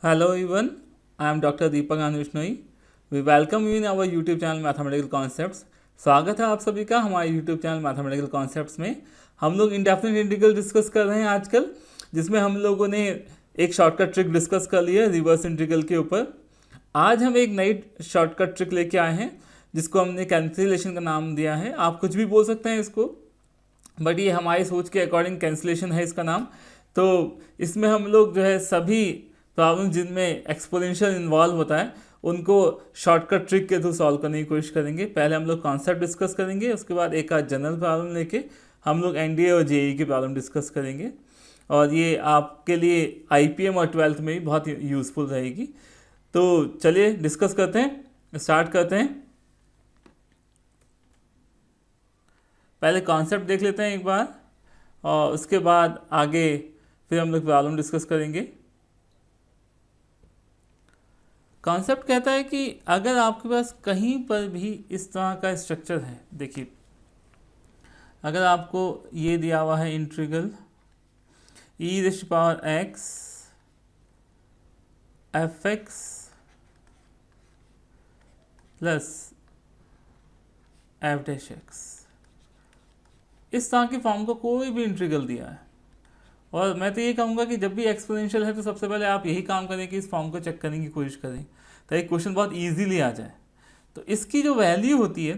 Hello everyone, I am Dr. Deepak Anand Vishnoi. We welcome you in our YouTube channel Mathematical Concepts. स्वागत है आप सभी का हमारे YouTube चैनल मैथमेटिकल कॉन्सेप्ट्स में। हम लोग इंडेफिनिट इंटीग्रल डिस्कस कर रहे हैं आजकल, जिसमें हम लोगों ने एक शॉर्टकट ट्रिक डिस्कस कर लिया है रिवर्स इंटीग्रल के ऊपर। आज हम एक नई शॉर्टकट ट्रिक लेके आए हैं जिसको हमने कैंसिलेशन का नाम दिया है। आप कुछ भी बोल सकते हैं इसको, बट ये हमारी सोच के अकॉर्डिंग कैंसिलेशन है इसका नाम। तो इसमें हम लोग जो है सभी प्रॉब्लम जिनमें एक्सपोनेंशियल इन्वॉल्व होता है उनको शॉर्टकट ट्रिक के थ्रू सॉल्व करने की कोशिश करेंगे। पहले हम लोग कॉन्सेप्ट डिस्कस करेंगे, उसके बाद एक आध जनरल प्रॉब्लम लेके हम लोग एनडीए और जेई की प्रॉब्लम डिस्कस करेंगे, और ये आपके लिए आईपीएम और ट्वेल्थ में भी बहुत यूज़फुल रहेगी। तो चलिए डिस्कस करते हैं, स्टार्ट करते हैं। पहले कॉन्सेप्ट देख लेते हैं एक बार, और उसके बाद आगे फिर हम लोग प्रॉब्लम डिस्कस करेंगे। कॉन्सेप्ट कहता है कि अगर आपके पास कहीं पर भी इस तरह का स्ट्रक्चर है, देखिए अगर आपको ये दिया हुआ है integral e⁻x fx plus f'(x), इस तरह की फॉर्म को कोई भी इंटीग्रल दिया है, और मैं तो ये कहूँगा कि जब भी एक्सपोनेंशियल है तो सबसे पहले आप यही काम करें कि इस फॉर्म को चेक करने की कोशिश करें ताकि क्वेश्चन बहुत इजीली आ जाए। तो इसकी जो वैल्यू होती है,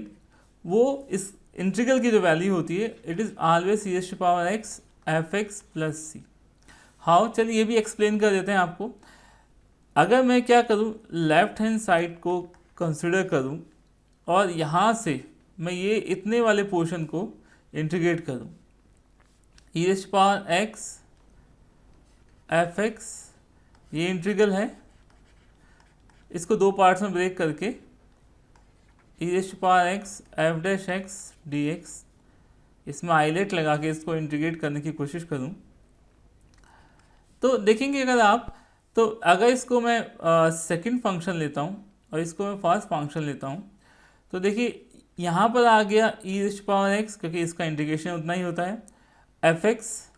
वो इस इंटीग्रल की जो वैल्यू होती है, it is always e⁻x fx plus c. How, चलिए ये भी एक्सप्लेन कर देते हैं आपको। अगर मैं क्या करूँ, लेफ्ट हैंड साइड को कंसिडर करूँ और यहाँ से मैं ये इतने वाले पोर्शन को इंटीग्रेट करूँ, e⁻x fx ये इंटीग्रल है, इसको दो पार्ट्स में ब्रेक करके e⁻x f'(x) dx, इसमें आइलेट लगा के इसको इंटीग्रेट करने की कोशिश करूं, तो देखेंगे अगर आप, तो अगर इसको मैं सेकंड फंक्शन लेता हूं और इसको मैं फर्स्ट फंक्शन लेता हूं, तो देखिए यहाँ पर आ गया e⁻x, क्योंकि इसका इंटीग्रेशन उतना ही होता है, fx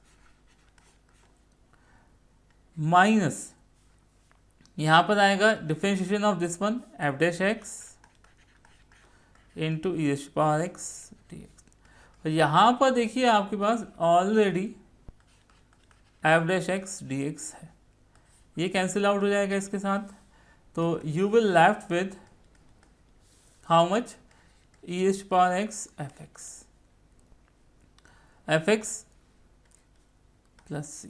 माइनस यहाँ पर आएगा differentiation of this one f'(x) into e⁻x dx। और यहाँ पर देखिए आपके पास ऑलरेडी f'(x dx है, ये कैंसिल आउट हो जाएगा इसके साथ, तो you will left with how much, e⁻x fx plus c.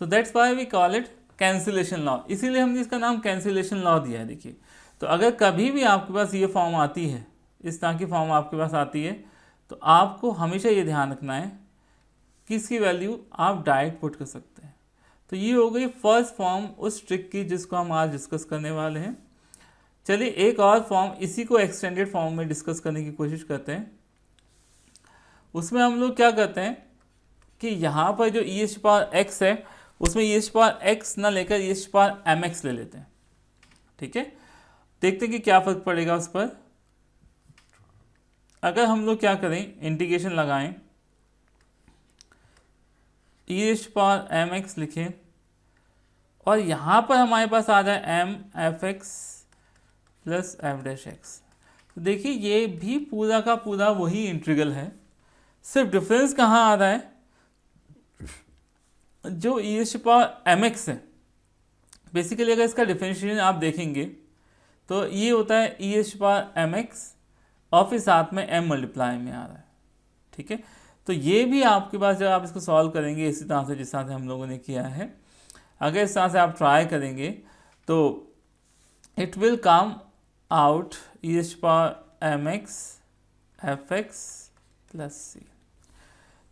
So that's why we call it cancellation law, इसीलिए हमने इसका नाम कैंसिलेशन लॉ दिया है। देखिए, तो अगर कभी भी आपके पास ये फॉर्म आती है, इस तरह की फॉर्म आपके पास आती है, तो आपको हमेशा ये ध्यान रखना है कि इसकी वैल्यू आप डायरेक्ट पुट कर सकते हैं। तो ये हो गई फर्स्ट फॉर्म उस ट्रिक की जिसको हम आज डिस्कस करने वाले हैं। चलिए एक और फॉर्म, इसी को एक्सटेंडेड फॉर्म में डिस्कस करने की कोशिश करते हैं। उसमें हम लोग क्या करते हैं कि यहाँ पर जो e⁻x है, उसमें e⁻x ना लेकर e⁻mx ले लेते हैं। ठीक है, देखते हैं कि क्या फर्क पड़ेगा उस पर। अगर हम लोग क्या करें, इंटीग्रेशन लगाएं, e⁻mx लिखें और यहाँ पर हमारे पास आ जाए m fx प्लस f'(x), तो देखिए ये भी पूरा का पूरा वही इंटीग्रल है, सिर्फ डिफरेंस कहाँ आ रहा है, जो e⁻mx है। बेसिकली अगर इसका डिफरेंशिएशन आप देखेंगे तो ये होता है e⁻mx और फिर साथ में m मल्टीप्लाई में आ रहा है। ठीक है, तो ये भी आपके पास जब आप इसको सॉल्व करेंगे इसी तरह से जिस तरह से हम लोगों ने किया है, अगर इस तरह से आप ट्राई करेंगे तो it will come out e⁻mx fx plus C.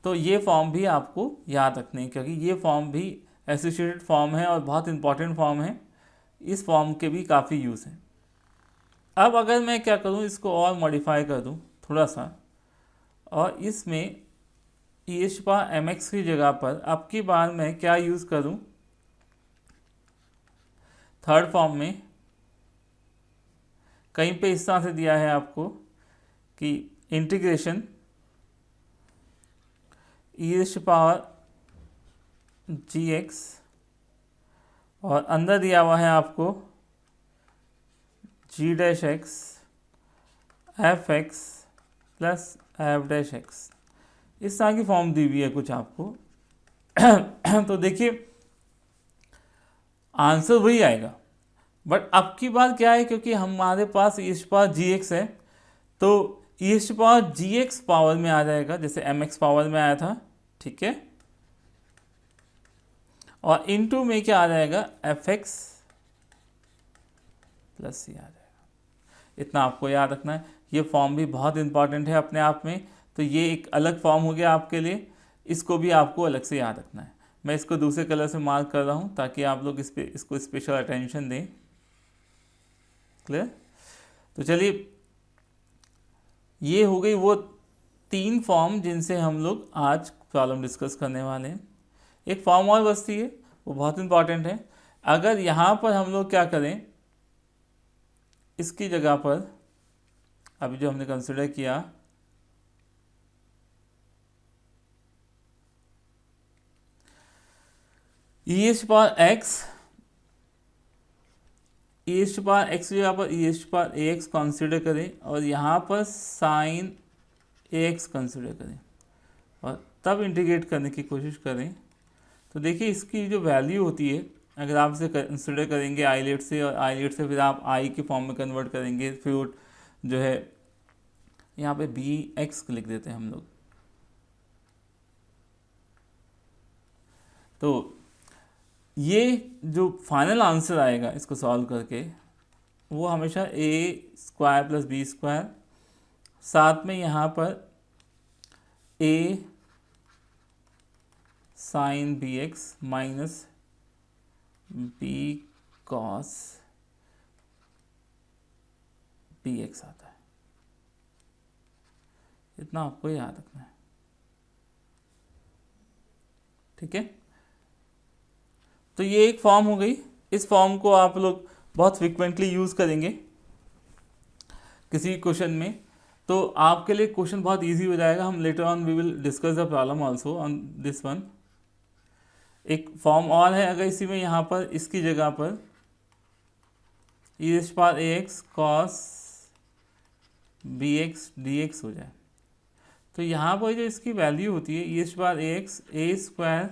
तो ये फॉर्म भी आपको याद रखने हैं, क्योंकि ये फॉर्म भी एसोसिएटेड फॉर्म है और बहुत इंपॉर्टेंट फॉर्म है, इस फॉर्म के भी काफ़ी यूज़ हैं। अब अगर मैं क्या करूँ, इसको और मॉडिफाई कर दूँ थोड़ा सा, और इसमें e⁻mx की जगह पर अब की बार मैं क्या यूज़ करूँ, थर्ड फॉर्म में कहीं पे इस तरह से दिया है आपको कि इंटीग्रेशन e⁻gx और अंदर दिया हुआ है आपको g dash x F x plus F dash x, इस तरह की फॉर्म दी हुई है कुछ आपको। तो देखिए आंसर वही आएगा, बट अब की बात क्या है, क्योंकि हमारे पास e पावर जी एक्स है, तो e power G x power में आ जाएगा, जैसे एम एक्स पावर में आया था, ठीक है। और इनटू में क्या आ जाएगा, एफ एक्स प्लस सी आ जाएगा। इतना आपको याद रखना है। ये फॉर्म भी बहुत इंपॉर्टेंट है अपने आप में, तो ये एक अलग फॉर्म हो गया आपके लिए, इसको भी आपको अलग से याद रखना है। मैं इसको दूसरे कलर से मार्क कर रहा हूँ ताकि आप लोग इसको स्पेशल अटेंशन दें। क्लियर? तो चलिए, ये हो गई वो 3 फॉर्म जिनसे हम लोग आज प्रॉब्लम डिस्कस करने वाले हैं। एक फॉर्म और बचती है, वो बहुत इंपॉर्टेंट है। अगर यहाँ पर हम लोग क्या करें, इसकी जगह पर अभी जो हमने कंसिडर किया, ई एच पावर एक्स की जगह पर ई एच पावर ए एक्स कंसिडर करें और यहाँ पर साइन ए एक्स कंसिडर करें और तब इंटीग्रेट करने की कोशिश करें। तो देखिए इसकी जो वैल्यू होती है, अगर आप इसे कंसिडर करेंगे आईलेट से, और आईलेट से फिर आप आई के फॉर्म में कन्वर्ट करेंगे, फिर जो है यहाँ पे बी एक्स लिख देते हैं हम लोग। तो ये जो फाइनल आंसर आएगा इसको सॉल्व करके, वो हमेशा A square plus B square, साथ में यहाँ पर A sine B x minus B cos B X आता है। इतना आपको याद रखना है, ठीक है। तो ये एक फॉर्म हो गई। इस फॉर्म को आप लोग बहुत फ्रिक्वेंटली यूज़ करेंगे किसी क्वेश्चन में, तो आपके लिए क्वेश्चन बहुत इजी हो जाएगा। हम later on we will discuss the problem also on this one. एक फॉर्म और है, अगर इसी में यहाँ पर इसकी जगह पर ई एच पावर ए X cos B X D X हो जाए, तो यहाँ पर जो इसकी वैल्यू होती है E H power A x a square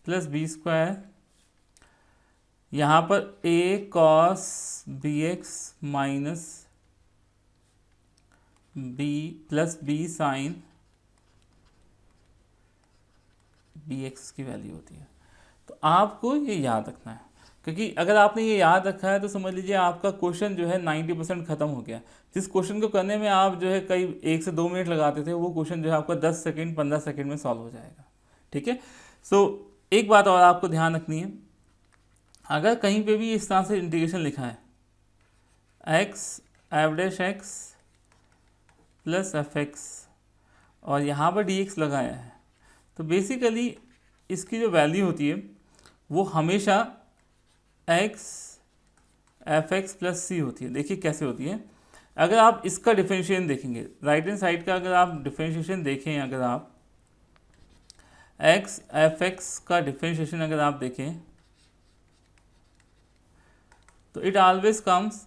plus B square, यहाँ पर a cos B x minus b plus b sine B x की वैल्यू होती है। तो आपको ये याद रखना है, क्योंकि अगर आपने ये याद रखा है तो समझ लीजिए आपका क्वेश्चन जो है 90% ख़त्म हो गया। जिस क्वेश्चन को करने में आप जो है कई 1 से 2 मिनट लगाते थे, वो क्वेश्चन जो है आपका 10 सेकेंड 15 सेकेंड में सॉल्व हो जाएगा, ठीक है। सो एक बात और आपको ध्यान रखनी है, अगर कहीं पे भी इस तरह से इंटीग्रेशन लिखा है x F dash x plus F x और यहाँ पर डी एक्स लगाया है, तो बेसिकली इसकी जो वैल्यू होती है वो हमेशा एक्स एफ एक्स प्लस सी होती है। देखिए कैसे होती है, अगर आप इसका डिफरेंशिएशन देखेंगे, राइट हैंड साइड का अगर आप डिफरेंशिएशन देखें, अगर आप एक्स एफ एक्स का डिफरेंशिएशन अगर आप देखें, तो it always comes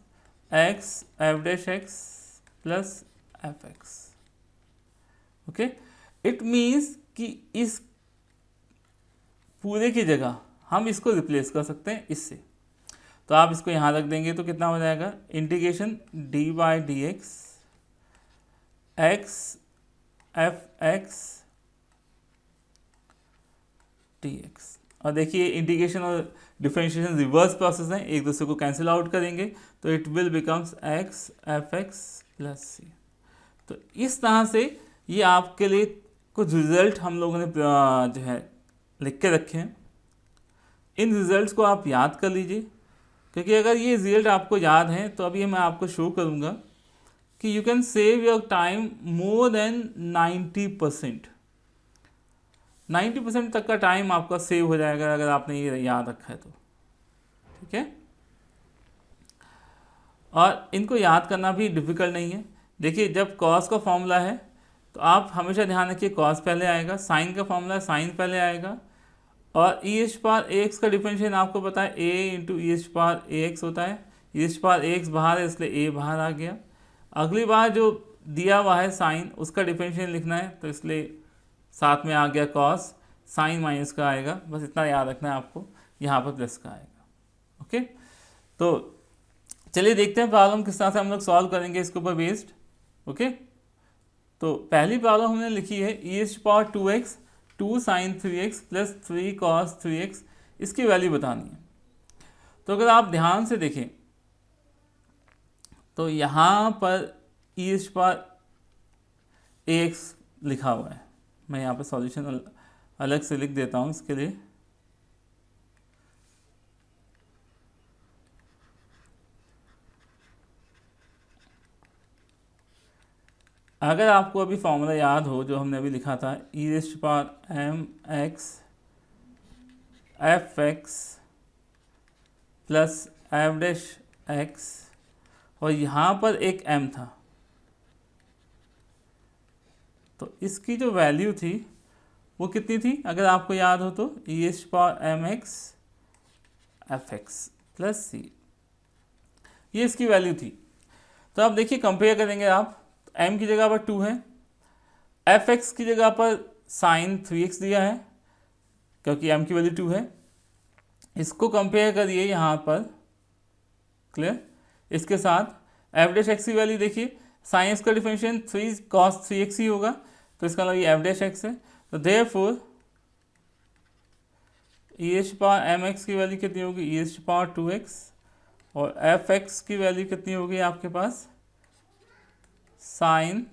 x F dash x plus F x. Okay, it means कि इस पूरे की जगह हम इसको रिप्लेस कर सकते हैं इससे। तो आप इसको यहाँ रख देंगे तो कितना हो जाएगा, integration D by D x x F x D x. और देखिए इंटीग्रेशन और डिफरेंशिएशन रिवर्स प्रोसेस है, एक दूसरे को कैंसिल आउट करेंगे तो it will becomes X F x plus C. तो इस तरह से ये आपके लिए कुछ रिजल्ट हम लोगों ने जो है लिख के रखे हैं। इन रिजल्ट्स को आप याद कर लीजिए, क्योंकि अगर ये रिजल्ट आपको याद हैं तो अभी मैं आपको शो करूँगा कि you can save your time more than 90% तक का टाइम आपका सेव हो जाएगा अगर आपने ये याद रखा है तो, ठीक है। और इनको याद करना भी डिफ़िकल्ट नहीं है। देखिए जब कॉस का फॉर्मूला है तो आप हमेशा ध्यान रखिए कॉस पहले आएगा, साइन का फॉर्मूला साइन पहले आएगा, और ई एच पावर ए एक्स का डिफरेंशियल आपको पता है ए इंटू ई एच पावर ए एक्स होता है। ई एच पावर ए एक्स बाहर है इसलिए ए बाहर आ गया। अगली बार जो दिया हुआ है साइन उसका डिफरेंशियल लिखना है तो इसलिए साथ में आ गया कॉस, साइन माइनस का आएगा, बस इतना याद रखना है आपको, यहाँ पर प्लस का आएगा। ओके, तो चलिए देखते हैं प्रॉब्लम किस तरह से हम लोग सॉल्व करेंगे इसके ऊपर बेस्ड। ओके, तो पहली प्रॉब्लम हमने लिखी है E H power 2x 2 sine 3x plus 3 cos 3x, इसकी वैल्यू बतानी है। तो अगर आप ध्यान से देखें तो यहाँ पर ई एच पावर ए एक्स लिखा हुआ है, मैं यहाँ पर सॉल्यूशन अलग से लिख देता हूँ इसके लिए। अगर आपको अभी फॉर्मूला याद हो जो हमने अभी लिखा था, E H power M x F x plus F dash x, और यहाँ पर एक m था, तो इसकी जो वैल्यू थी वो कितनी थी अगर आपको याद हो तो, E H power M x F x plus C, ये इसकी वैल्यू थी। तो आप देखिए कंपेयर करेंगे आप, m की जगह पर 2 है, एफ एक्स की जगह पर साइन 3x दिया है क्योंकि m की वैल्यू 2 है। इसको कंपेयर करिए यहाँ पर, क्लियर, इसके साथ एफ डैश एक्स की वैल्यू देखिए, साइन एक्स का डिफरेंशियल 3 कॉस 3x ही होगा, तो इसका मतलब ये एफ डैश एक्स है। तो therefore e H power M x की वैल्यू कितनी होगी, ई एच पावर 2x, और एफ एक्स की वैल्यू कितनी होगी आपके पास, साइन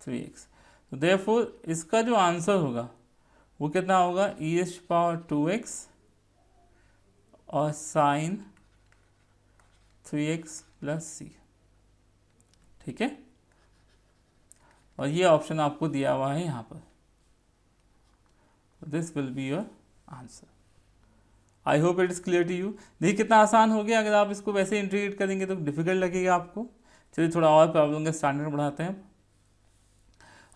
3x। तो देयरफॉर इसका जो आंसर होगा वो कितना होगा, ई एच पावर 2x और साइन 3x प्लस सी। ठीक है, और ये ऑप्शन आपको दिया हुआ है यहाँ पर, this will be your answer. I hope it is clear to you. देखिए कितना आसान हो गया, अगर आप इसको वैसे इंटीग्रेट करेंगे तो डिफिकल्ट लगेगा आपको। चलिए थोड़ा और प्रॉब्लम का स्टैंडर्ड बढ़ाते हैं।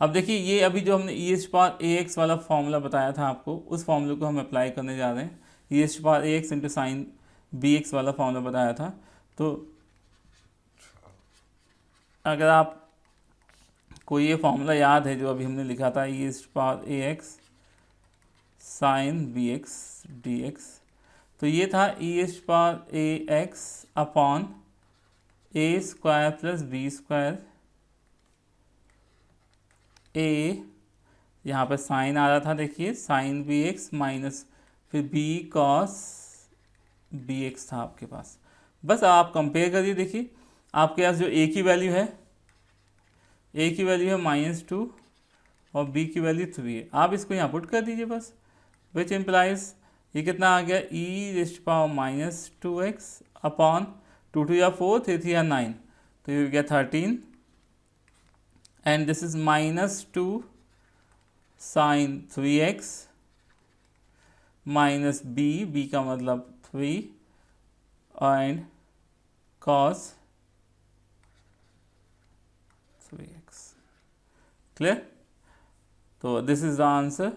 अब देखिए ये अभी जो हमने ई एच पावर ए एक्स वाला फॉर्मूला बताया था आपको, उस फॉर्मूले को हम अप्लाई करने जा रहे हैं। ई एच पावर ए X into sine B X वाला फॉर्मूला बताया था, तो अगर आप को ये फॉर्मूला याद है जो अभी हमने लिखा था, ई एच पावर ए X sine B X D X, तो ये था E H power A X upon A square plus B square, ए यहाँ पर साइन आ रहा था, देखिए साइन बी एक्स माइनस फिर बी कॉस बी एक्स था आपके पास। बस आप कंपेयर करिए, देखिए आपके पास जो ए की वैल्यू है, ए की वैल्यू है -2 और बी की वैल्यू 3 है, आप इसको यहाँ पुट कर दीजिए बस, विच इम्प्लाइज ये कितना आ गया, ई रेस्ट पावर -2x अपॉन 2 2 या 4 3 3 या 9, तो ये हो गया 13, and this is -2 sine 3x minus b का मतलब 3 एंड कॉस 3x। क्लियर, तो दिस इज द आंसर,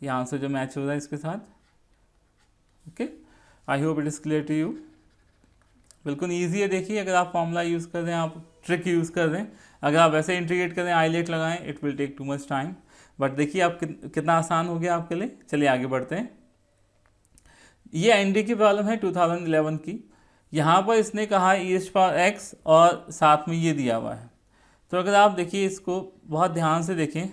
ये आंसर जो मैच हो रहा है इसके साथ। Okay, I hope it is clear to you. बिल्कुल ईजी है, देखिए अगर आप फॉर्मूला यूज़ कर रहे हैं, आप ट्रिक यूज़ कर रहे हैं, अगर आप वैसे इंटीग्रेट करें, आईलेट लगाएं, it will take too much time, but देखिए आप कितना आसान हो गया आपके लिए। चलिए आगे बढ़ते हैं। ये एनडी की प्रॉब्लम है 2011 की। यहाँ पर इसने कहा ई एच पावर एक्स और साथ में ये दिया हुआ है, तो अगर आप देखिए इसको बहुत ध्यान से देखें,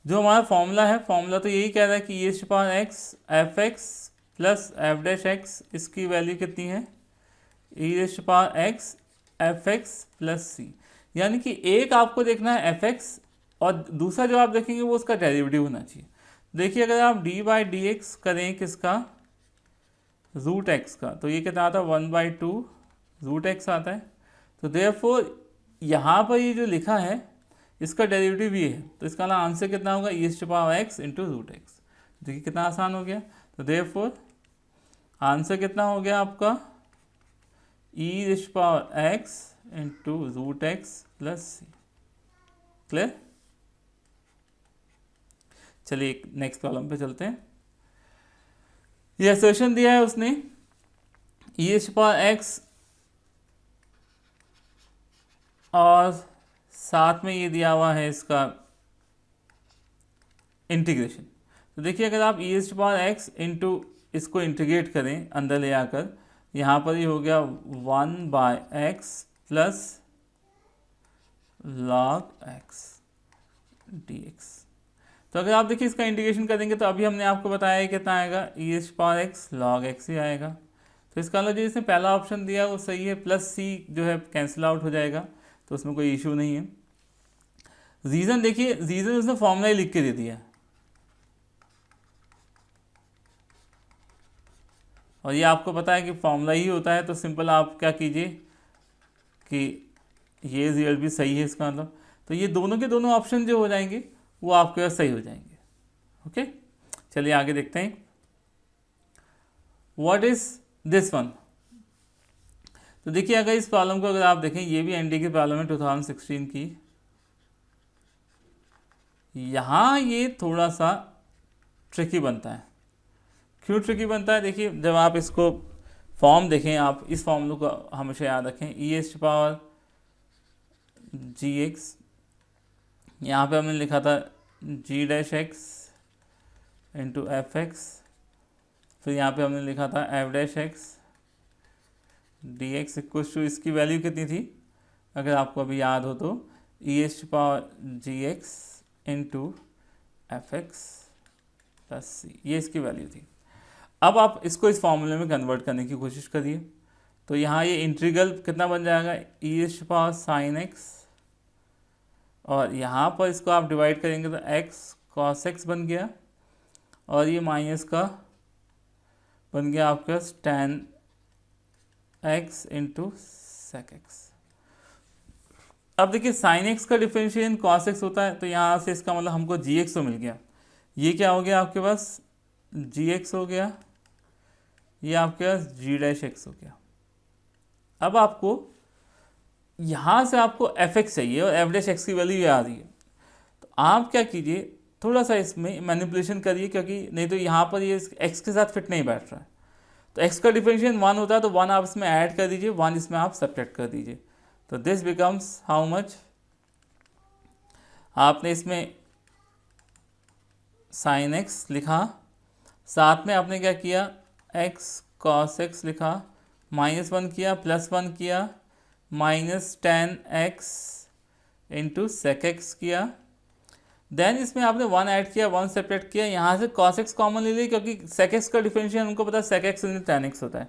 जो हमारा फॉर्मूला है, फॉर्मूला तो यही कह रहा है कि E H power X F x plus F dash X, इसकी वैल्यू कितनी है, E H power X F x plus C, यानी कि एक आपको देखना है एफ एक्स और दूसरा जो आप देखेंगे वो उसका डेरिवेटिव होना चाहिए। देखिए अगर आप डी बाई डी एक्स करें किसका, रूट एक्स का, तो ये कितना आता है 1/2 रूट एक्स आता है। तो देयरफॉर यहाँ पर ये जो लिखा है इसका डेरिवेटिव ये है, तो इसका ना आंसर कितना होगा, e H power x into root x. देखिए कितना आसान हो गया। तो देयरफॉर आंसर कितना हो गया आपका, E H power x into root X plus C. Clear. चलिए नेक्स्ट प्रॉब्लम पे चलते हैं। ये असर्शन दिया है उसने e⁻x और साथ में ये दिया हुआ है इसका इंटीग्रेशन। तो देखिए अगर आप e⁻x इंटू इसको इंटीग्रेट करें अंदर ले आकर, यहाँ पर ये हो गया 1/x plus log x dx। तो अगर आप देखिए इसका इंटीग्रेशन करेंगे तो अभी हमने आपको बताया है कितना आएगा, e⁻x log x ही आएगा। तो इसका मतलब जो इसने पहला ऑप्शन दिया वो सही है, प्लस c जो है कैंसिल आउट हो जाएगा, तो उसमें कोई इशू नहीं है। रीज़न देखिए, रीज़न उसने फॉर्मूला ही लिख के दे दिया, और ये आपको पता है कि फॉर्मूला ही होता है, तो सिंपल आप क्या कीजिए कि ये रिजल्ट भी सही है इसका मतलब, तो ये दोनों के दोनों ऑप्शन जो हो जाएंगे वो आपके पास सही हो जाएंगे। ओके, चलिए आगे देखते हैं। What is this one? तो देखिए अगर इस प्रॉब्लम को अगर आप देखें, ये भी एनडी की प्रॉब्लम है 2016 की। यहाँ ये थोड़ा सा ट्रिकी बनता है। क्यों ट्रिकी बनता है? देखिए जब आप इसको फॉर्म देखें, आप इस फॉर्मूले को हमेशा याद रखें, e⁻gx, यहाँ पे हमने लिखा था g'(x) इंटू f(x), फिर यहाँ पे हमने लिखा था f'(x) dx इक्वल टू, इसकी वैल्यू कितनी थी अगर आपको अभी याद हो तो, e⁻gx into f(x) plus c, ये इसकी वैल्यू थी। अब आप इसको इस फॉर्मूले में कन्वर्ट करने की कोशिश करिए, तो यहाँ ये इंटीग्रल कितना बन जाएगा, e⁻sin x, और यहाँ पर इसको आप डिवाइड करेंगे तो x cos x बन गया, और ये माइनस का बन गया आपके पास tan x into sec x। अब देखिए sin x का डिफरेंशिएशन cos x होता है, तो यहाँ से इसका मतलब हमको gx तो मिल गया, ये क्या हो गया आपके पास gx हो गया, ये आपके पास g'(x) हो गया। अब आपको यहाँ से आपको fx चाहिए और f'(x) की वैल्यू ये आ रही है, तो आप क्या कीजिए, थोड़ा सा इसमें मैनिपुलेशन करिए, क्योंकि नहीं तो यहाँ पर ये x के साथ फिट नहीं बैठ रहा है। तो x का डिफरेंशिएशन 1 होता है, तो 1 आप इसमें ऐड कर दीजिए, 1 इसमें आप सब्ट्रैक्ट कर दीजिए, तो दिस बिकम्स हाउ मच, आपने इसमें sin x लिखा, साथ में आपने क्या किया x cos x लिखा, -1 किया, +1 किया, -tan x into sec x किया, देन इसमें आपने 1 ऐड किया, 1 सेपरेट किया, यहाँ से cos x कॉमन ले लिया, क्योंकि sec x का डिफरेंशिएशन हमको पता है sec x into tan x होता है।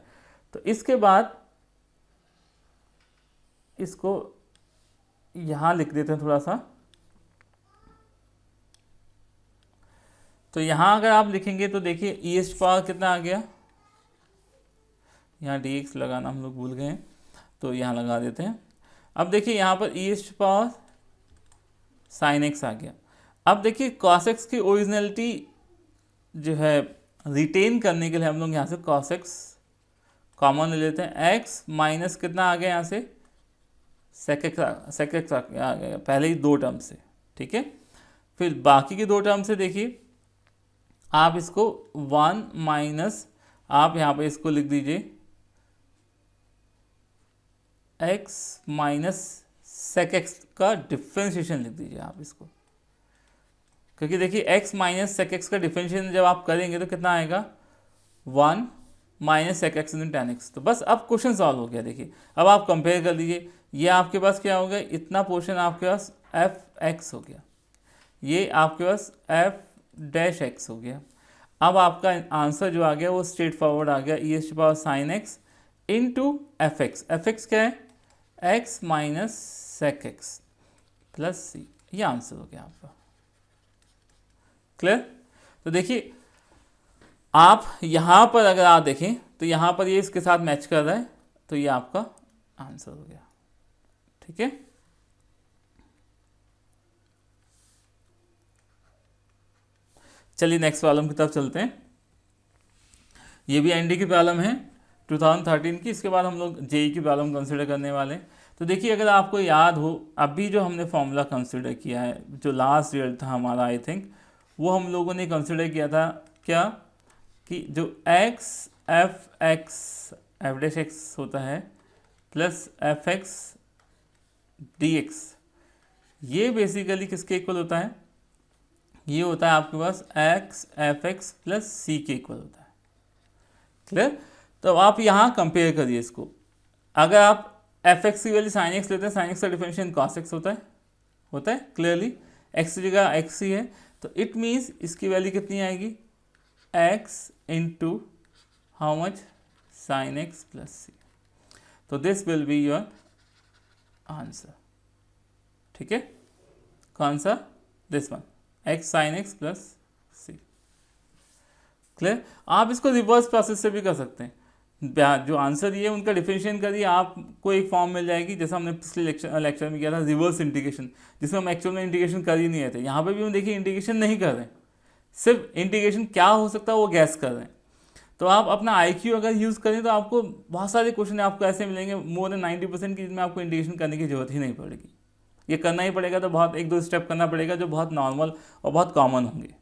तो इसके बाद इसको यहाँ लिख देते हैं थोड़ा सा, तो यहाँ अगर आप लिखेंगे तो देखिए e⁻ कितना आ गया, यहाँ dx लगाना हम लोग भूल गए हैं, तो यहाँ लगा देते हैं। अब देखिए यहाँ पर e⁻sin x आ गया। अब देखिए cos x की ओरिजिनलिटी जो है रिटेन करने के लिए हम लोग यहाँ से cos x कॉमन ले लेते हैं, x माइनस कितना आ गया यहाँ से sec x आ गया पहले ही 2 टर्म से, ठीक है। फिर बाकी की 2 टर्म से देखिए आप इसको 1 माइनस, आप यहाँ पे इसको लिख दीजिए x माइनस sec x का डिफ्रेंशिएशन लिख दीजिए आप इसको, क्योंकि देखिए x माइनस sec x का डिफ्रेंशिएशन जब आप करेंगे तो कितना आएगा 1 minus sec x into tan x। तो बस अब क्वेश्चन सॉल्व हो गया। देखिए अब आप कंपेयर कर लीजिए, ये आपके पास क्या हो गया, इतना पोर्शन आपके पास f(x) हो गया, ये आपके पास f'(x) हो गया। अब आपका आंसर जो आ गया वो स्ट्रेट फॉरवर्ड आ गया, e⁻sin x into f(x), f(x) क्या है x minus sec x plus c, ये आंसर हो गया आपका। क्लियर? तो देखिए आप यहाँ पर अगर आप देखें तो यहाँ पर ये इसके साथ मैच कर रहा है, तो ये आपका आंसर हो गया, ठीक है। चलिए नेक्स्ट प्रॉब्लम की तरफ चलते हैं। ये भी एनडी की प्रॉब्लम है 2013 की, इसके बाद हम लोग जेई की प्रॉब्लम कंसिडर करने वाले हैं। तो देखिए अगर आपको याद हो, अभी जो हमने फॉर्मूला कंसिडर किया है, जो लास्ट रिजल्ट था हमारा आई थिंक वो हम लोगों ने कंसिडर किया था क्या, कि जो एक्स एफ डैश एक्स होता है plus F x D x, ये बेसिकली किसके इक्वल होता है, ये होता है आपके पास एक्स एफ एक्स प्लस सी के इक्वल होता है। क्लियर? तो आप यहाँ कंपेयर करिए इसको, अगर आप एफ एक्स की वैल्यू साइन एक्स लेते हैं, साइन एक्स का डिफरेंशियल कॉस एक्स होता है क्लियरली, एक्स की जगह एक्स ही है, तो इट मीन्स इसकी वैल्यू कितनी आएगी, X into how much, sine X plus C. तो this will be your answer. ठीक है, कौन सा, this one, X sine X plus C. Clear? आप इसको रिवर्स प्रोसेस से भी कर सकते हैं, जो आंसर दिए उनका डिफरेंशिएशन करिए, आपको एक फॉर्म मिल जाएगी, जैसा हमने पिछले लेक्चर में किया था रिवर्स इंटीग्रेशन, जिसमें हम एक्चुअल में इंटीग्रेशन कर ही नहीं रहे थे। यहाँ पे भी हम देखिए इंटीग्रेशन नहीं कर रहे हैं, सिर्फ इंटीग्रेशन क्या हो सकता है वो गैस कर रहे हैं। तो आप अपना IQ अगर यूज़ करें तो आपको बहुत सारे क्वेश्चन आपको ऐसे मिलेंगे, मोर देन 90% की, जिसमें आपको इंटीग्रेशन करने की जरूरत ही नहीं पड़ेगी। ये करना ही पड़ेगा तो बहुत 1-2 स्टेप करना पड़ेगा जो बहुत नॉर्मल और बहुत कॉमन होंगे।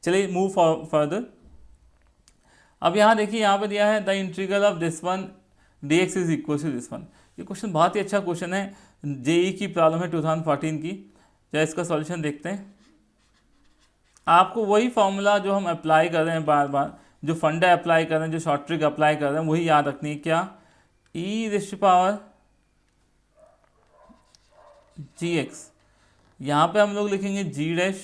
चलिए मूव फर्दर। अब यहाँ देखिए, यहाँ पर दिया है the integral of this one d x is equal to this one. ये क्वेश्चन बहुत ही अच्छा क्वेश्चन है, JEE की प्रॉब्लम है 2014 की। या इसका सॉल्यूशन देखते हैं। आपको वही फॉर्मूला जो हम अप्लाई कर रहे हैं बार बार, जो फंडा अप्लाई कर रहे हैं, जो शॉर्ट ट्रिक अप्लाई कर रहे हैं, वही याद रखनी है। क्या, E raised power G X, यहाँ पर हम लोग लिखेंगे G dash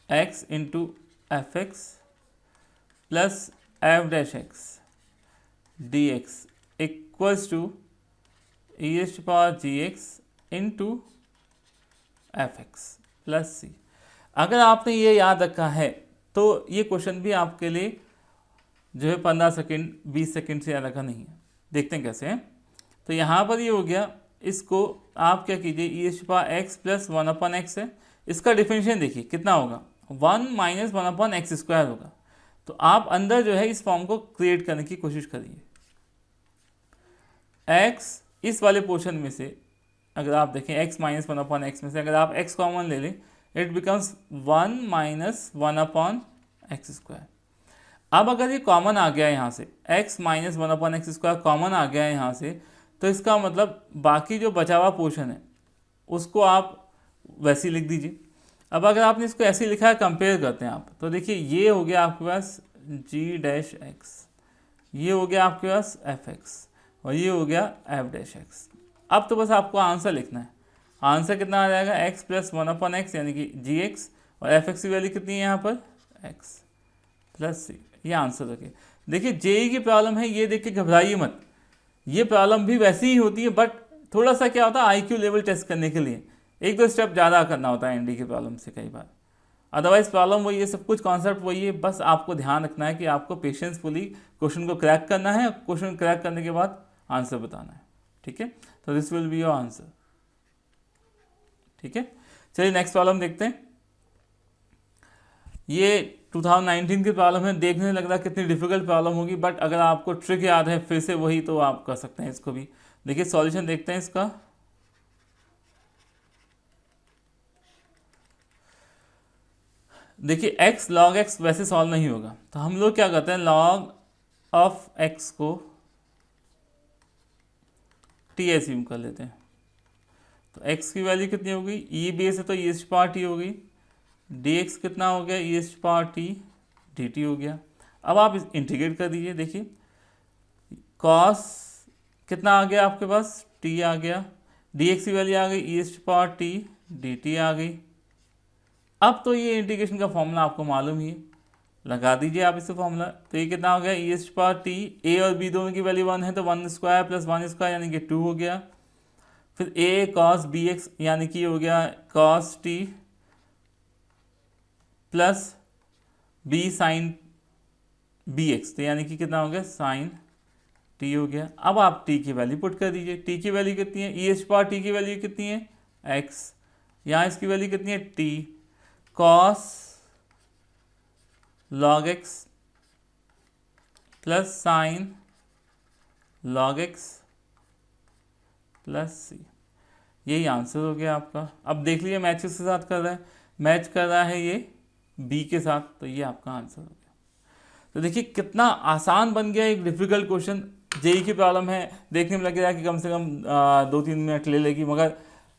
X into F x plus F dash X D X equals to E raised power G X into F x plus C. अगर आपने ये याद रखा है तो ये क्वेश्चन भी आपके लिए जो है 15 सेकेंड 20 सेकेंड से ज़्यादा का नहीं है। देखते हैं कैसे है। तो यहाँ पर ये हो गया, इसको आप क्या कीजिए, ई S power x plus 1/x है, इसका डिफरेंशिएशन देखिए कितना होगा, 1 माइनस 1/x स्क्वायर होगा। तो आप अंदर जो है इस फॉर्म को क्रिएट करने की कोशिश करिए। x इस वाले पोर्शन में से अगर आप देखें, x माइनस 1/x में से अगर आप x कॉमन ले लें, it becomes 1 minus 1/x square. अब अगर ये कॉमन आ गया है यहाँ से, x minus 1/x square common आ गया है यहाँ से, तो इसका मतलब बाकी जो बचा हुआ पोर्शन है उसको आप वैसे ही लिख दीजिए। अब अगर आपने इसको ऐसे लिखा है, कंपेयर करते हैं आप, तो देखिए ये हो गया आपके पास g डैश एक्स, ये हो गया आपके पास एफ एक्स, और ये हो गया एफ डैश एक्स। अब तो बस आपको आंसर लिखना है। आंसर कितना आ जाएगा, x प्लस 1/x यानी कि जी एक्स, और एफ एक्स की वैल्यू कितनी है यहाँ पर, x प्लस सी। ये आंसर रखिए। देखिए JEE की प्रॉब्लम है, ये देख के घबराइए मत, ये प्रॉब्लम भी वैसी ही होती है, बट थोड़ा सा क्या होता है, IQ लेवल टेस्ट करने के लिए 1-2 स्टेप ज़्यादा करना होता है ND की प्रॉब्लम से कई बार। अदरवाइज प्रॉब्लम वही है, सब कुछ कॉन्सेप्ट वही है, बस आपको ध्यान रखना है कि आपको पेशेंसफुली क्वेश्चन को क्रैक करना है, क्वेश्चन क्रैक करने के बाद आंसर बताना है। ठीक है, तो this will be your answer. ठीक है, चलिए नेक्स्ट प्रॉब्लम देखते हैं। ये 2019 की प्रॉब्लम है, देखने लग रहा है कितनी डिफिकल्ट प्रॉब्लम होगी, बट अगर आपको ट्रिक याद है फिर से वही, तो आप कर सकते हैं इसको भी। देखिए सॉल्यूशन देखते हैं इसका। देखिए x log x वैसे सॉल्व नहीं होगा, तो हम लोग क्या करते हैं, log ऑफ x को t एज्यूम कर लेते हैं। तो x की वैल्यू कितनी होगी, e बेस है तो e एस पावर t होगी, dx कितना हो गया, e S power t dt हो गया। अब आप इंटीग्रेट कर दीजिए, देखिए cos कितना आ गया आपके पास, t आ गया, dx की वैल्यू आ गई e S power t dt आ गई। अब तो ये इंटीग्रेशन का फॉर्मूला आपको मालूम ही है, लगा दीजिए आप इसे फॉर्मूला। तो ये कितना हो गया, ई एस पावर टी, ए और बी दोनों की वैल्यू 1 है तो 1 स्क्वायर प्लस 1 स्क्वायर यानी कि 2 हो गया। फिर ए कॉस बी एक्स यानी कि हो गया cos t plus b sine B x, तो यानी कि कितना हो गया, साइन टी हो गया। अब आप टी की वैल्यू पुट कर दीजिए, टी की वैल्यू कितनी है, ई एस पावर टी की वैल्यू कितनी है, एक्स, यहाँ इसकी वैल्यू कितनी है, T, cos log X plus sine log X plus C. यही आंसर हो गया आपका। अब देख लीजिए मैच किसके साथ कर रहा है, मैच कर रहा है ये बी के साथ, तो ये आपका आंसर हो गया। तो देखिए कितना आसान बन गया एक डिफिकल्ट क्वेश्चन। जेई की प्रॉब्लम है, देखने में लगेगा कि कम से कम 2-3 मिनट ले लेगी, मगर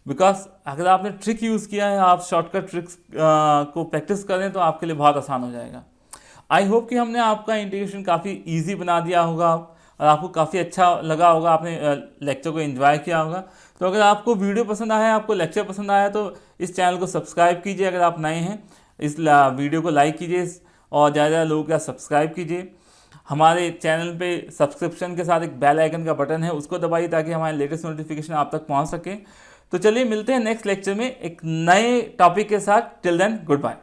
बिकॉज अगर आपने ट्रिक यूज़ किया है, आप शॉर्टकट ट्रिक्स को प्रैक्टिस करें तो आपके लिए बहुत आसान हो जाएगा। आई होप कि हमने आपका इंटीग्रेशन काफ़ी इजी बना दिया होगा और आपको काफ़ी अच्छा लगा होगा, आपने लेक्चर को एंजॉय किया होगा। तो अगर आपको वीडियो पसंद आया, आपको लेक्चर पसंद आया, तो इस चैनल को सब्सक्राइब कीजिए। अगर आप नए हैं, इस वीडियो को लाइक कीजिए और ज़्यादा ज़्यादा लोगों का सब्सक्राइब कीजिए। हमारे चैनल पे सब्सक्रिप्शन के साथ एक बेल आइकन का बटन है, उसको दबाइए ताकि हमारे लेटेस्ट नोटिफिकेशन आप तक पहुंच सके। तो चलिए मिलते हैं नेक्स्ट लेक्चर में एक नए टॉपिक के साथ। Till then, good bye.